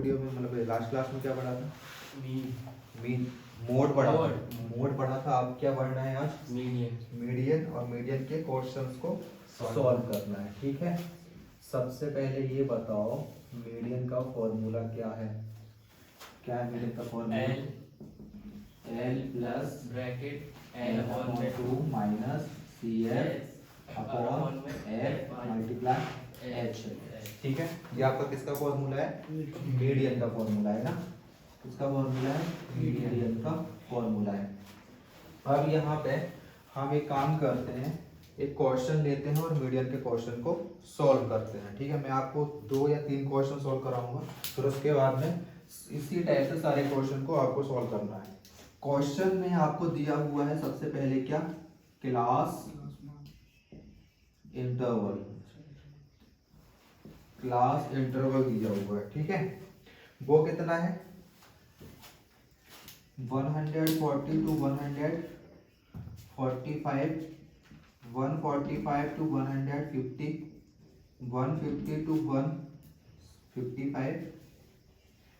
Video में मतलब last class में क्या पढ़ा था? मीन मीन मोड पढ़ा था। मोड पढ़ा था। अब क्या पढ़ना है आज? मीडियन। मीडियन और मीडियन के क्वेश्चंस को सॉल्व करना है। ठीक है, सबसे पहले ये बताओ मीडियन का फॉर्मूला क्या है? क्या है मीडियन का formula? L plus bracket L upon 2 minus C F upon F multiply H. ठीक है, ये आपका किसका फॉर्मूला है? मीडियन का फॉर्मूला है ना। किसका फॉर्मूला है? मीडियन का फॉर्मूला है। अब यहाँ पे हम एक काम करते हैं, एक क्वेश्चन लेते हैं और मीडियन के क्वेश्चन को सॉल्व करते हैं। ठीक है, मैं आपको 2 या 3 क्वेश्चन सॉल्व कराऊंगा, फिर उसके बाद में इसी टाइप से सारे क्वेश्चन को आपको सॉल्व करना है। क्वेश्चन में आपको दिया हुआ है सबसे पहले क्या? Class interval. क्लास इंटरवल दिया हुआ है। ठीक है, वो कितना है? 140 to 145, 145 to 150, 150 to 155।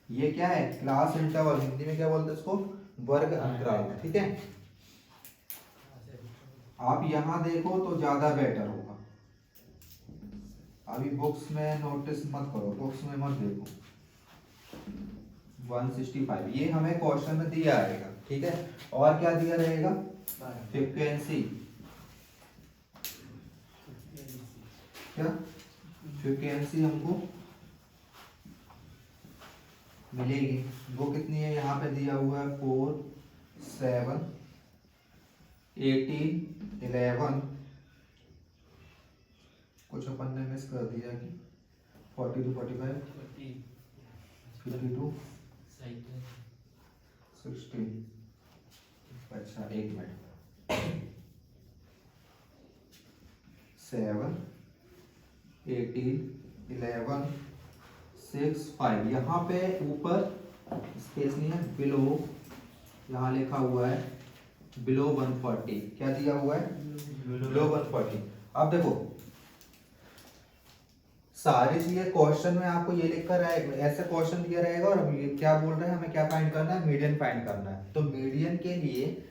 ये क्या है? Class interval. हिंदी में क्या बोलते हैं इसको? वर्ग अंतराल। ठीक है, आप यहां देखो तो ज्यादा बेटर होगा। अभी बुक्स में नोटिस मत करो, बुक्स में मत देखो। 165 ये हमें क्वेश्चन में दिया रहेगा। ठीक है, और क्या दिया रहेगा? फ्रीक्वेंसी। क्या फ्रीक्वेंसी हमको मिलेगी? वो कितनी है? यहाँ पे दिया हुआ है 4, 7, 18, 11। कुछ अपन ने मिस कर दिया कि 42, 45, 52, 16। अच्छा एक मिनट। 7, 18, 11, 6, 5। यहाँ पे ऊपर स्पेस नहीं है, बिलो यहाँ लिखा हुआ है बिलो 140। क्या दिया हुआ है? बिलो 140। अब देखो सारी चीजें क्वेश्चन में आपको ये लिखकर ऐसे क्वेश्चन दिया रहेगा और ये क्या बोल रहे हैं, हमें क्या फाइंड करना है? मीडियन फाइंड करना है। तो मीडियन के लिए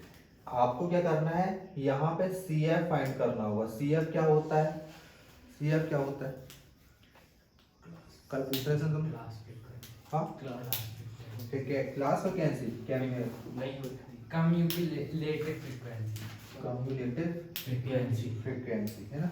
आपको क्या करना है? यहाँ पे सी एफ फाइंड करना होगा। सी एफ क्या होता है? सी एफ क्या होता है? कंसंट्रेशन तुम हाँ क्लास वैकेंसी क्या नहीं होती, कम्युलेटिव फ्रीक्वेंसी। कम्युलेटिव फ्रीक्वेंसी है ना।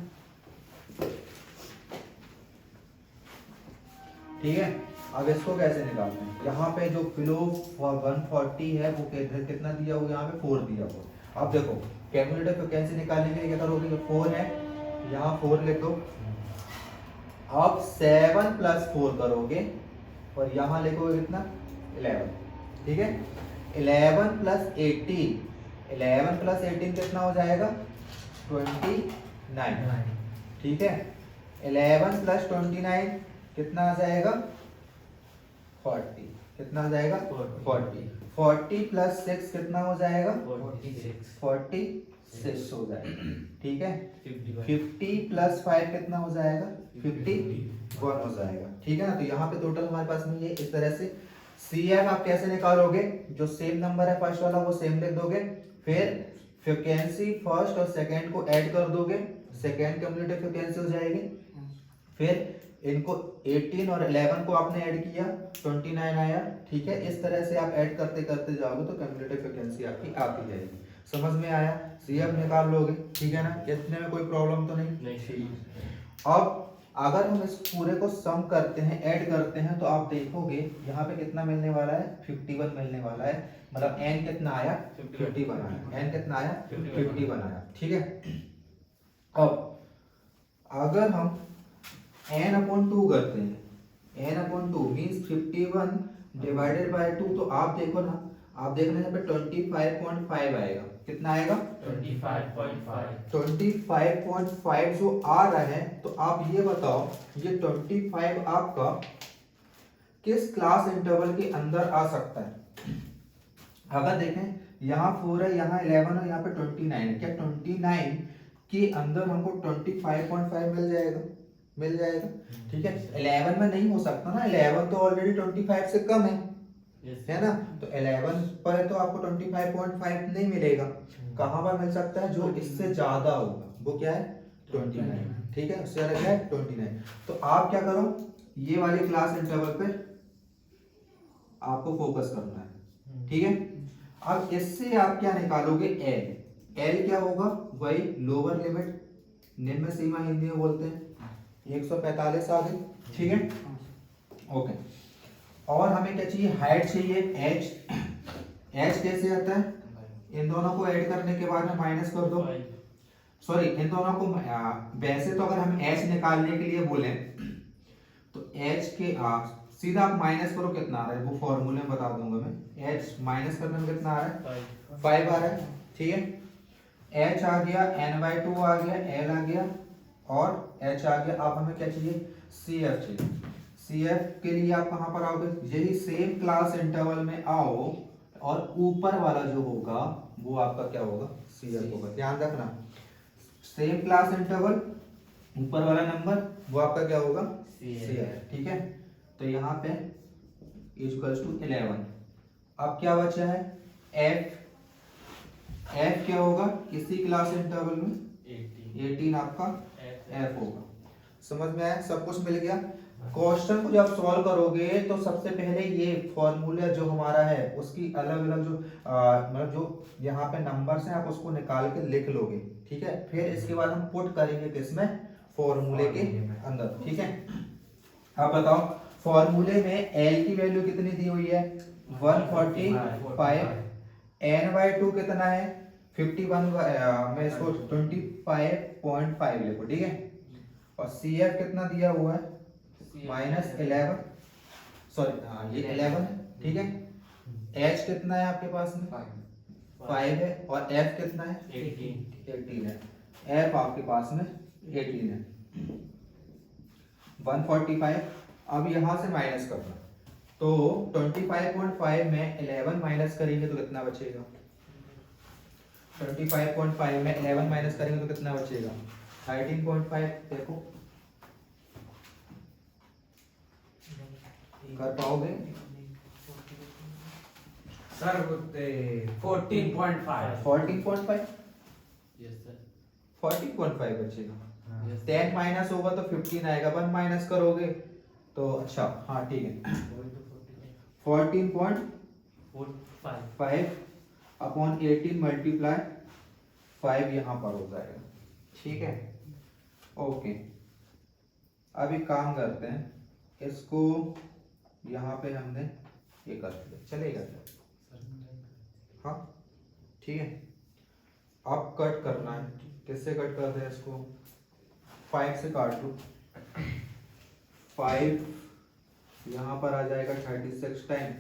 ठीक है, अब इसको कैसे निकालना है? यहाँ पे जो बिलो 140 है वो कितना दिया हुआ? यहाँ पे 4 दिया हुआ। अब देखो कैलकुलेटर फ्रीक्वेंसी निकालने के लिए क्या करोगे? 4 है, यहाँ 4 लिख दो। अब 7 प्लस 4 करोगे और यहाँ लिखोगे कितना? 11। ठीक है, 11 प्लस 18, 11 प्लस 18 कितना हो जाएगा? 29। ठीक है, 11 प्लस 29 कितना आ जाएगा? 40। कितना आ जाएगा? 40। 40 प्लस 6 कितना हो जाएगा? 46 हो जाएगा। ठीक है, 50 प्लस 5 कितना हो जाएगा? 51 हो जाएगा। ठीक है ना, तो यहाँ पे टोटल हमारे पास में ये इस तरह से। सी एफ आप कैसे निकालोगे? जो सेम नंबर है फर्स्ट वाला वो सेम लिख दोगे, फिर फ्रीक्वेंसी फर्स्ट और सेकंड को ऐड कर दोगे, सेकंड कम्युलेटिव फ्रीक्वेंसी हो जाएगी। फिर इनको 18 और 11 को आपने ऐड किया, 29 आया। ठीक है, इस तरह से आप ऐड करते करते जाओगे तो कम्युलेटिव फ्रीक्वेंसी आपकी आती जाएगी। समझ में आया? सीएफ निकाल लोगे। ठीक है ना, इतने में कोई प्रॉब्लम तो नहीं? ठीक। अब अगर हम इस पूरे को सम करते हैं, ऐड करते हैं, तो आप देखोगे यहाँ पे कितना मिलने वाला है? 51 मिलने वाला है। मतलब एन कितना आया? 51 आया। एन कितना आया? 51 आया। ठीक है, अब अगर हम n अपॉन 2 करते हैं, n upon 2 means 51 divided by 2, तो आप देखो ना, आप देखना यहाँ पे 25.5 आएगा। कितना आएगा? 25.5। 25.5 जो आ रहा है, तो आप ये बताओ ये 25 आपका किस क्लास इंटरवल के अंदर आ सकता है? अगर देखें यहाँ 4 है, यहाँ 11 है, यहाँ पे 29 है। क्या 29 के अंदर हमको 25.5 मिल जाएगा? मिल जाएगा। ठीक है, 11 में नहीं हो सकता ना, 11 तो ऑलरेडी 25 से कम है ना, तो 11 पर तो आपको 25.5 नहीं मिलेगा। कहाँ पर मिल सकता है, जो इससे ज्यादा होगा वो क्या है 29। ठीक है, उससे अलग है 29। तो आप क्या करो, ये वाली क्लास इंटरवल पे आपको फोकस करना है। ठीक है, अब इससे आप क्या निकालोगे, एल। एल क्या होगा, वही लोअर लिमिट, निम्न सीमा हिंदी में बोलते हैं 145 आ गई। ठीक है, ओके। और हमें क्या चाहिए, हाइट चाहिए, एच। एच कैसे आता है, इन दोनों को ऐड करने के बाद में माइनस कर दो, सॉरी इन दोनों को वैसे तो अगर हम एच निकालने के लिए बोले तो एच के सीधा आप माइनस करो, कितना आ रहा है वो फॉर्मूले में बता दूंगा मैं। एच माइनस करने में कितना आ रहा है, 5 आ रहा है। ठीक है, एच आ गया, n/2 आ गया, एल आ गया और एच आ गया। अब हमें क्या चाहिए, सी एफ चाहिए। सी एफ के लिए आप कहां पर आओगे, यही सेम क्लास इंटरवल में आओ और ऊपर वाला जो होगा वो आपका क्या होगा, सी एफ होगा। ध्यान रखना, सेम क्लास इंटरवल, ऊपर वाला नंबर वो आपका क्या होगा, सी एफ। ठीक है, तो यहाँ पे इक्वल्स टू 11। अब क्या बचा है, एफ। एफ क्या होगा, किसी क्लास इंटरवल में 18 आपका एफ होगा। समझ में आया, सब कुछ मिल गया। क्वेश्चन को जब सॉल्व करोगे तो सबसे पहले ये फॉर्मूला जो हमारा है उसकी अलग अलग जो मतलब जो यहाँ पे नंबर्स हैं आप उसको निकाल के लिख लोगे। ठीक है, फिर इसके बाद हम पुट करेंगे किसमें, फॉर्मूले के अंदर। ठीक है, आप बताओ फॉर्मूले में एल की वैल्यू कितनी दी हुई है, 145। n/2 कितना है 51, मैं इसको 25.5 लिखो। ठीक है, और सी एफ कितना दिया हुआ है, -11, सॉरी ये 11 है। ठीक है, एच कितना है आपके पास में 5 है, और एफ कितना है 18 है। एफ आपके पास में 18 है, 145। अब यहां से माइनस करना, तो 25.5 में 11 माइनस करेंगे तो कितना बचेगा, 25.5 में 11 माइनस करेंगे तो कितना बचेगा, 13.5। देखो कर पाओगे, सर 14.5। 14.5, यस सर, 14.5 बचेगा। 10 माइनस होगा तो 15 आएगा, 1 माइनस करोगे तो अच्छा हाँ ठीक है 14.5 अपॉन 18 मल्टीप्लाई 5 यहाँ पर हो जाएगा। ठीक है, ओके। अब एक काम करते हैं, इसको यहाँ पे हमने ये कर दिया, चलेगा क्या, हाँ ठीक है। अब कट करना है, किससे कट करते हैं इसको, 5 से काट लो। 5 यहाँ पर आ जाएगा 36 टाइम,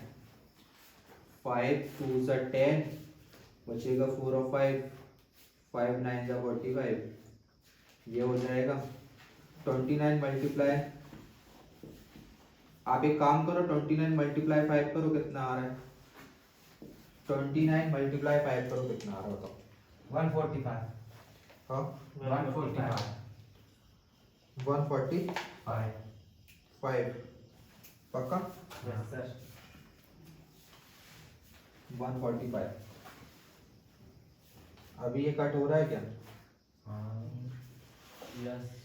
5 2 सा 10 बचेगा 4 और 5, 5 9 जा 45, ये हो जाएगा 29 मल्टीप्लाई। आप एक काम करो 29 मल्टीप्लाई 5 करो, कितना आ रहा है, 29 मल्टीप्लाई 5 करो कितना आ रहा है बताओ, 145। हाँ 145 145 पक्का, यस सर। 145। अभी ये कट हो रहा है क्या, यस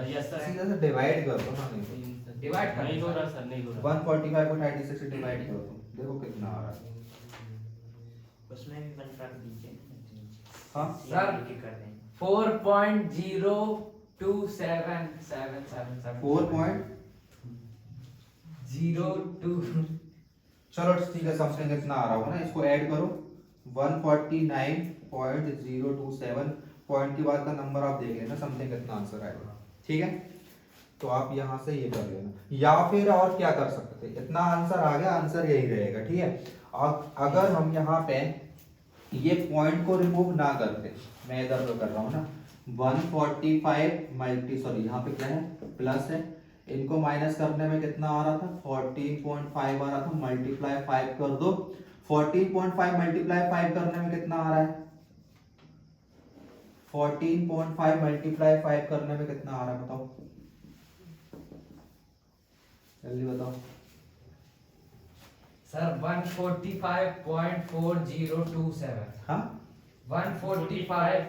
यस सर, सीधा से डिवाइड कर दो ना, नहीं डिवाइड कर नहीं हो रहा सर, नहीं हो रहा। 145 को 36 से डिवाइड कर दो, देखो कितना आ रहा है। उसमें भी 1 काट दीजिए, हाँ सर, कर दें 4.027777 4.02, चलो ठीक है, समथिंग इतना आ रहा होगा ना, इसको ऐड करो 149.027 पॉइंट के बाद का नंबर आप देख लेना, समथिंग कितना आंसर आएगा। ठीक है, तो आप यहाँ से ये कर लेना, या फिर और क्या कर सकते थे, इतना आंसर आ गया, आंसर यही रहेगा। ठीक है, और अगर हम यहाँ पे ये पॉइंट को रिमूव ना करते, मैं इधर तो कर रहा हूँ ना, 145 मल्टी सॉरी यहाँ पे क्या है प्लस है, इनको माइनस करने में कितना आ रहा था 14.5 आ रहा था, मल्टीप्लाई 5 कर दो, 14.5 मल्टीप्लाई 5 करने में कितना आ रहा है, 14.5 मल्टीप्लाई 5 करने में कितना आ रहा है बताओ, जल्दी बताओ। सर 145.4027 हाँ 145.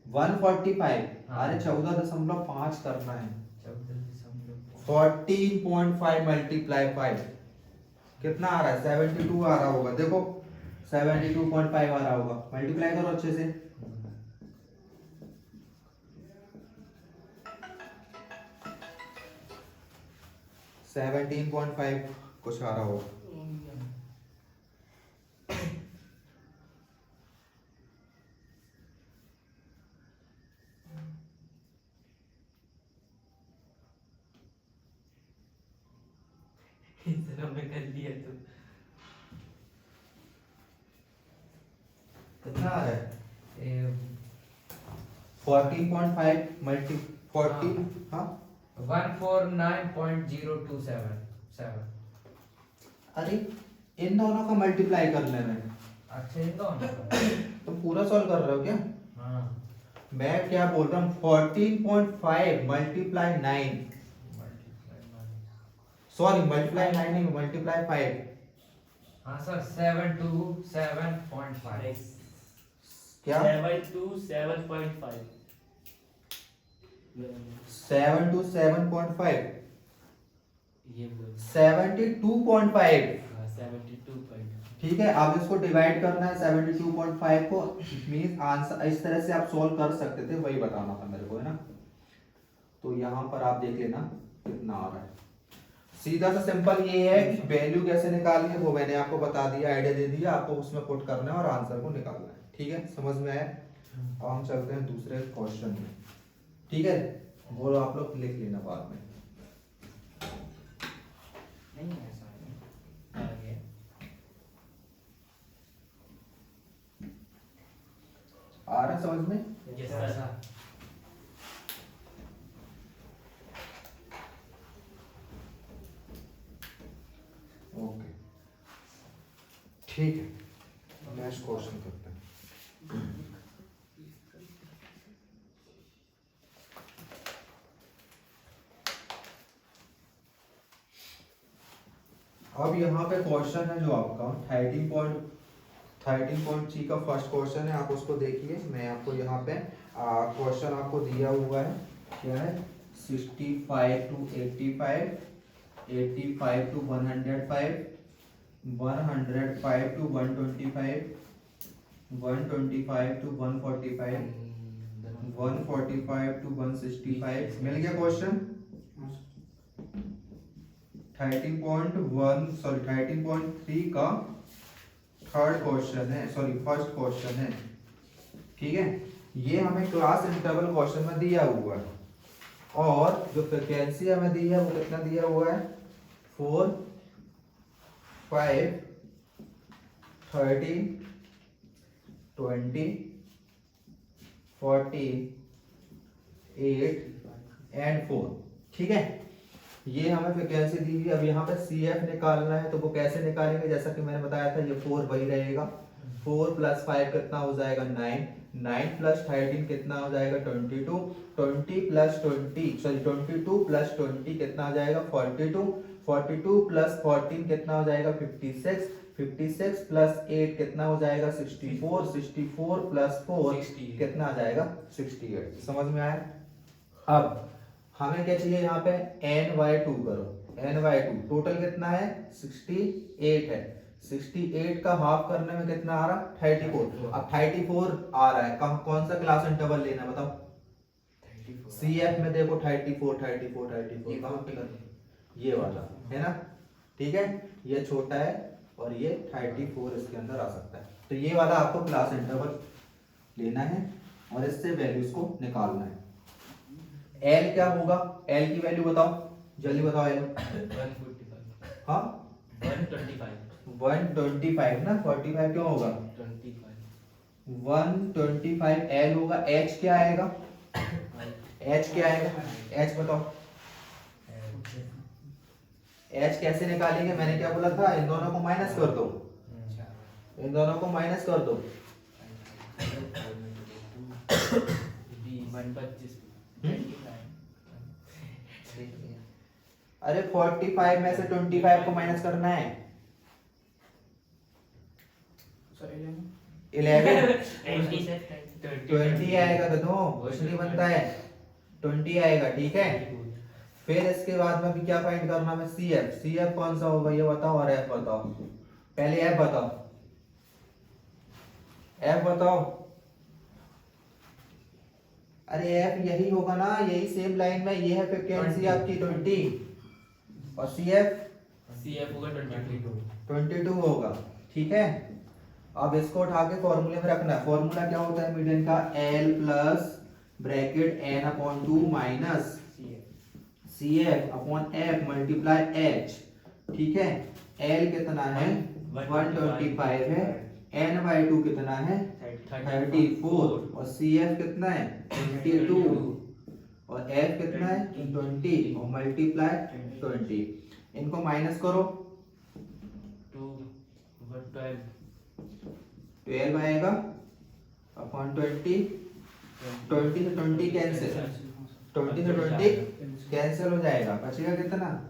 145। हाँ। अरे 14.5 करना है। 14.5. 14.5 मल्टीप्लाई 5 कितना आ रहा है? 72 आ रहा होगा। देखो 72.5 आ रहा होगा। मल्टीप्लाई करो अच्छे से। सेवनटीन पॉइंट फाइव कुछ आ रहा होगा। इतना मैं कर लिया तो कितना आ रहा है? 14.5 मल्टी 14। हाँ 149.0277. अरे इन दोनों का मल्टीप्लाई कर लेना है। अच्छा ये दोनों का? तुम पूरा सॉल्व कर रहे हो क्या? हाँ मैं क्या बोल रहा हूँ? 14.5 मल्टीप्लाई 9, सॉरी मल्टीप्लाई 9 नहीं, मल्टीप्लाई 5। हाँ सर 727.5. क्या 727.5 7 to 7.5 ये बोल 72.5। 72 ठीक है, अब इसको डिवाइड करना है 72.5 को। मींस आंसर इस तरह से आप सॉल्व कर सकते थे, वही बताना था मेरे को, है ना। तो यहाँ पर आप देख लेना कितना आ रहा है। सीधा सा सिंपल ये है कि वैल्यू कैसे निकालनी है वो मैंने आपको बता दिया, आइडिया दे दिया। आपको उसमें पुट करना है और आंसर को निकालना है। ठीक है, समझ में आया? अब हम चलते हैं दूसरे क्वेश्चन में। ठीक है, वो आप लोग लिख लेना बाद में। नहीं ऐसा नहीं आ गया। आ रहा है समझ में? Yes sir. ओके ठीक है, नेक्स्ट क्वेश्चन करते हैं। अब यहाँ पे क्वेश्चन है जो आपका 13.3 का फर्स्ट क्वेश्चन है। आप उसको देखिए। मैं आपको यहाँ पे क्वेश्चन आपको दिया हुआ है। क्या है? 65 to 85, 85 to 105, 105 to 125, 125 to 145, 145 to 165। मिल गया क्वेश्चन? 13.3 का थर्ड क्वेश्चन है, सॉरी फर्स्ट क्वेश्चन है। ठीक है, ये हमें क्लास इंटरवल क्वेश्चन में दिया हुआ है और जो फ्रीक्वेंसी हमें दी है वो कितना दिया हुआ है? 4, 5, 30, 20, 40, 8 एंड 4। ठीक है, ये हमें फ्रीक्वेंसी दी हुई। अब यहाँ पे CF निकालना है, तो वो कैसे निकालेंगे? जैसा कि मैंने बताया था, ये 4 वही रहेगा। 4 + 5 कितना हो जाएगा? 9, 9 + 13 कितना हो जाएगा? 22, 20 + 20 सॉरी 22 + 20 कितना हो जाएगा? 42, 42 + 14 कितना हो जाएगा? 56, 56 + 8 कितना हो जाएगा? 64, 64 + 4 कितना आ जाएगा? 68। समझ में आया? अब हमें क्या चाहिए? यहाँ पे n/2 करो। n/2 टोटल कितना है? 68 है। 68 का हाफ करने में कितना आ रहा? 34। अब 34 आ रहा है, कौन सा क्लास इंटरवल लेना है बताओ? CF में देखो 34, 34, 34 कहाँ पे करना? ये वाला है ना। ठीक है, ये छोटा है और ये 34 इसके अंदर आ सकता है। तो ये वाला आपको क्लास इंटरवल लेना है और इससे वैल्यूज को निकालना है। L क्या होगा? L की वैल्यू बताओ, जल्दी बताओ। L 145 हाँ 125 125 ना, 45 क्यों होगा? 25 125 L होगा। H क्या आएगा? H क्या आएगा? H बताओ। H कैसे निकालेंगे? मैंने क्या बोला था? इन दोनों को माइनस कर दो, इन दोनों को माइनस कर दो। 125 अरे 45 में से 25 को माइनस करना है। 11 20 से 20 आएगा गधों, कुछ नहीं बनता है, 20 आएगा। ठीक है, फिर इसके बाद में भी क्या फाइंड करना है, सी एफ कौन सा होगा ये बताओ, और एफ बताओ। पहले एफ बताओ, एफ बताओ। अरे एफ यही होगा ना, यही सेम लाइन में ये है फ्रीक्वेंसी आपकी 20 और सी एफ होगा 22 होगा। ठीक है, अब इसको उठा के फॉर्मूले में रखना है। फॉर्मूला क्या होता है मीडियन का, L plus bracket N upon 2 minus C F upon F multiply H. ठीक है, एल कितना है 125 है, एन बाई 2 कितना है 34 और सी एफ कितना है 22 और एफ कितना है 20 और मल्टीप्लाई 20। इनको माइनस करो, 12 आएगा अपॉन 20, 20 से 20 कैंसिल, 20 से 20 कैंसिल हो जाएगा, बचेगा कितना,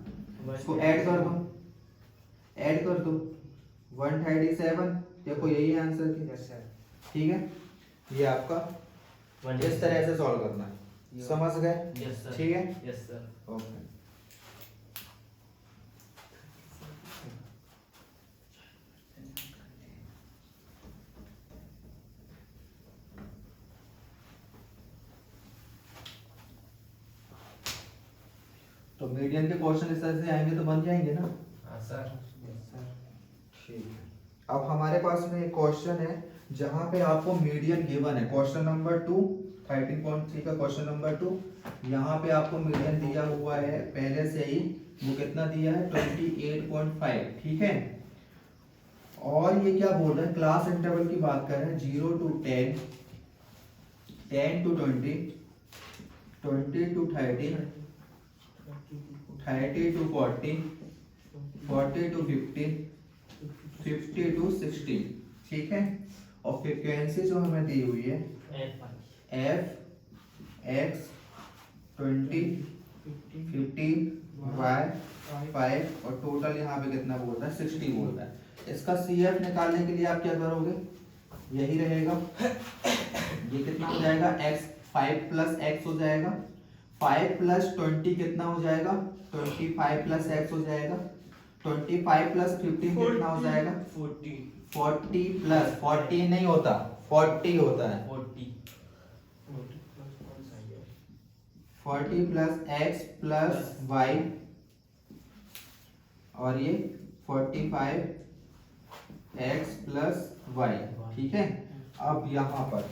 इसको ऐड कर दो, ऐड कर दो 137। देखो यही आंसर है। ठीक है, ये आपका इस तरह से सॉल्व करना है, समझ गए। ठीक है, यस सर। ओके। तो मीडियन के क्वेश्चन इस तरह से आएंगे तो बन जाएंगे ना। हाँ सर। ठीक है, अब हमारे पास में एक क्वेश्चन है जहां पे आपको मीडियन गिवन है, क्वेश्चन नंबर 2 13.3 का क्वेश्चन नंबर 2। यहाँ पे आपको मीडियन दिया हुआ है पहले से ही, वो कितना दिया है 28.5। ठीक है, और ये क्या बोल रहे हैं, क्लास इंटरवल की बात कर रहे हैं 0 to 10, 10 to 20, 20 to 30, 30 to 40, 40 to 50, 50 to 60। ठीक है, और फ्रीक्वेंसी जो हमें दी हुई है एफ एक्स 20 15 वाई 5 और टोटल यहाँ पे कितना बोल रहा है 60 बोल रहा है। इसका सी एफ निकालने के लिए आप क्या करोगे, यही रहेगा, ये कितना हो जाएगा एक्स 5 प्लस एक्स हो जाएगा, 5 प्लस 20 कितना हो जाएगा 25 प्लस एक्स हो जाएगा, 25 प्लस 15 कितना हो जाएगा 40 प्लस 40 नहीं होता 40 होता है 40 प्लस एक्स प्लस वाई और ये 45 एक्स प्लस वाई। ठीक है, अब यहाँ पर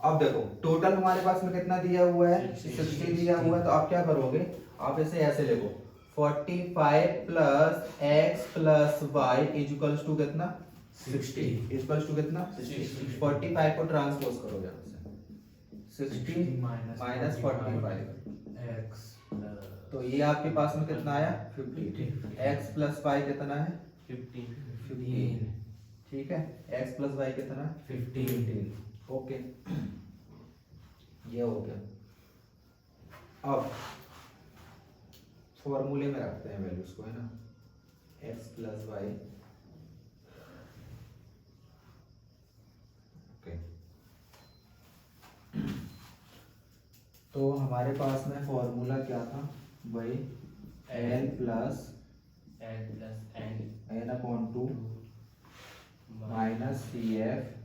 अब देखो टोटल हमारे पास में कितना दिया हुआ है 60 दिया हुआ है, तो आप क्या करोगे, आप इसे ऐसे लिखो 45 plus X plus Y equals to कितना 60 इक्वल्स टू कितना 45 को ट्रांसपोज करो यहाँ से 60 माइनस 45 एक्स तो ये आपके पास में कितना आया 50। एक्स प्लस वाई कितना है 15। ठीक है, एक्स प्लस वाई कितना 15। ओके, ये हो गया। अब फॉर्मूले में रखते हैं वैल्यूज को, है ना, एक्स प्लस वाई। ओके, तो हमारे पास में फॉर्मूला क्या था, वही L plus N upon 2 minus C F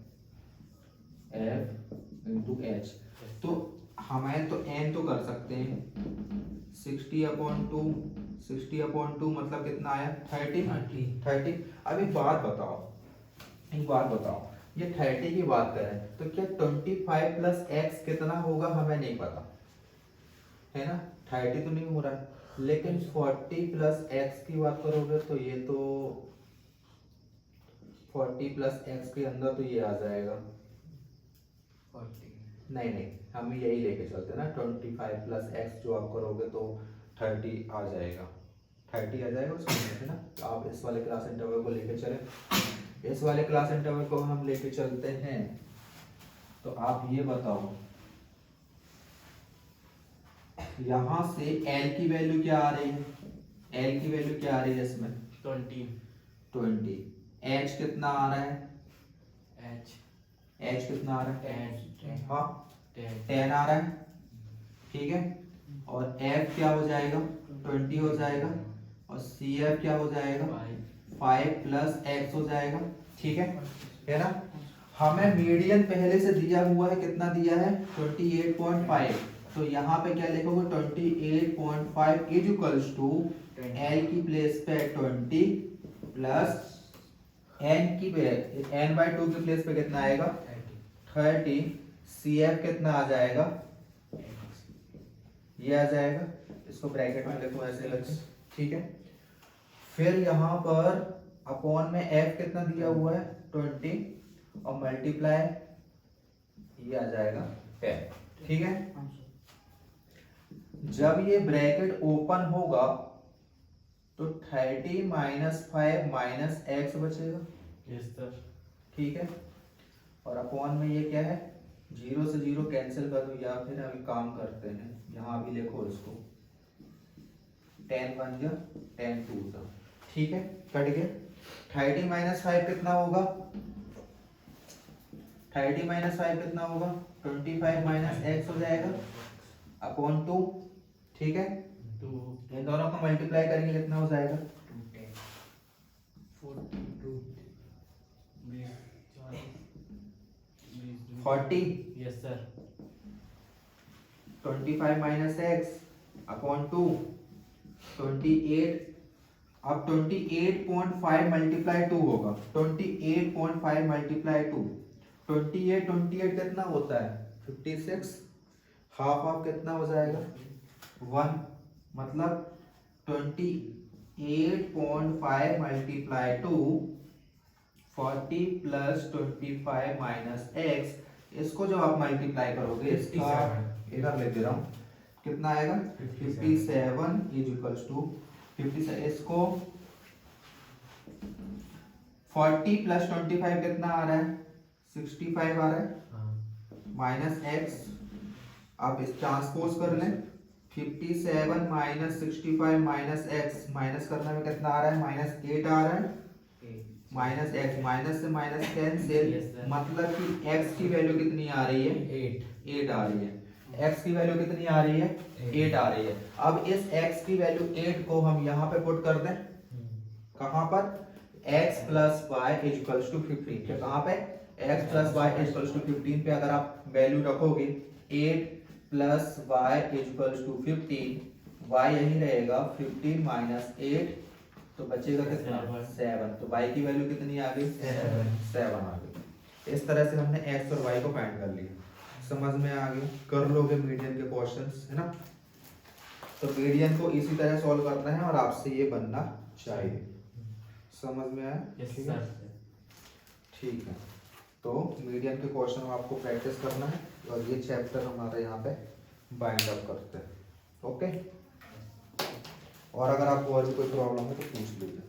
into H. तो हमें तो एन तो कर सकते हैं 60/2 मतलब कितना आया 30। अब एक बात बताओ, ये 30 की बात करें तो क्या 25 प्लस एक्स कितना होगा हमें नहीं पता, है ना, 30 तो नहीं हो रहा है, लेकिन 40 प्लस एक्स की बात करोगे तो ये तो 40 प्लस एक्स के अंदर तो ये आ जाएगा 40। नहीं, हम यही लेके चलते हैं ना, 25 प्लस एक्स जो आप करोगे तो 30 आ जाएगा, 30 आ जाएगा उसके अंदर, है ना। आप इस वाले क्लास इंटरवल को लेके चले, इस वाले क्लास इंटरवल को हम लेके चलते हैं, तो आप ये बताओ यहां से L की वैल्यू क्या आ रही है एल की वैल्यू क्या आ रही है इसमें 20 एच कितना आ रहा है H एच कितना आ रहा है 10 हाँ 10 10 आ रहा है ठीक है और एफ क्या हो जाएगा 20 हो जाएगा और सी एफ क्या हो जाएगा 5 5 प्लस एक्स हो जाएगा ठीक है ना हमें मीडियन पहले से दिया हुआ है कितना दिया है 28.5 तो यहाँ पे क्या लिखोगे 28.5 इज इक्वल्स टू एल की प्लेस पे 20 प्लस एन की एन बाई 2 की प्लेस पे कितना आएगा 30 सी एफ कितना आ जाएगा ये आ जाएगा इसको ब्रैकेट में लिखो ऐसे करके ठीक है फिर यहाँ पर अपॉन में एफ कितना दिया हुआ है 20 और मल्टीप्लाई ये आ जाएगा 10 ठीक है जब ये ब्रैकेट ओपन होगा तो 30 माइनस 5 माइनस एक्स बचेगा Yes sir ठीक है और अपॉन में ये क्या है 0 से 0 कैंसिल कर दो या फिर अभी काम करते हैं यहाँ भी लिखो इसको 10 1 जा 10 2 जा ठीक है कट गया 30 माइनस 5 कितना होगा 30 माइनस 5 कितना होगा 25 माइनस एक्स हो जाएगा अपॉन 2 ठीक है 2 इन दोनों को मल्टीप्लाई करेंगे कितना हो जाएगा 42 40 Yes sir 25 minus x upon 2 28 अब 28.5 मल्टीप्लाई 2 होगा 28.5 मल्टीप्लाई 2 28 कितना होता है 56 हाफ हाफ कितना हो जाएगा 1 मतलब 28.5 मल्टीप्लाई 2 40 प्लस 25 माइनस एक्स इसको जब आप मल्टीप्लाई करोगे इसका इधर लिख दे रहा हूँ कितना आएगा 57 इज इक्वल्स टू 57 इसको 40 प्लस 25 कितना आ रहा है 65 आ रहा है माइनस एक्स आप इस ट्रांसपोज कर लें 57 माइनस 65 माइनस एक्स माइनस करने में कितना आ रहा है माइनस 8 आ रहा है माइनस एक्स माइनस से माइनस कैंसिल Yes, sir. मतलब कि एक्स की वैल्यू कितनी आ रही है 8 आ रही है एक्स की वैल्यू कितनी आ रही है 8 आ रही है अब इस एक्स की वैल्यू 8 को हम यहाँ पे पुट कर दें कहाँ पर x plus Y is equals to 15 कहाँ पे x plus Y is equals to 15 पे अगर आप वैल्यू रखोगे 8 plus Y is equals to 15 y यही रहेगा 15 माइनस 8 तो बचेगा कितना 7 तो y की वैल्यू कितनी आ गई 7 आ गई इस तरह से हमने x और y को फाइंड कर लिया समझ में आ गया कर लोगे मीडियन के क्वेश्चंस है ना तो मीडियन को इसी तरह सॉल्व करना है और आपसे ये बनना चाहिए समझ में आया Yes ठीक है sir ठीक है तो मीडियन के क्वेश्चन आपको प्रैक्टिस करना है और ये चैप्टर हमारे यहाँ पे बाइंड अप करते हैं ओके और अगर आपको और भी कोई प्रॉब्लम है तो पूछ लीजिए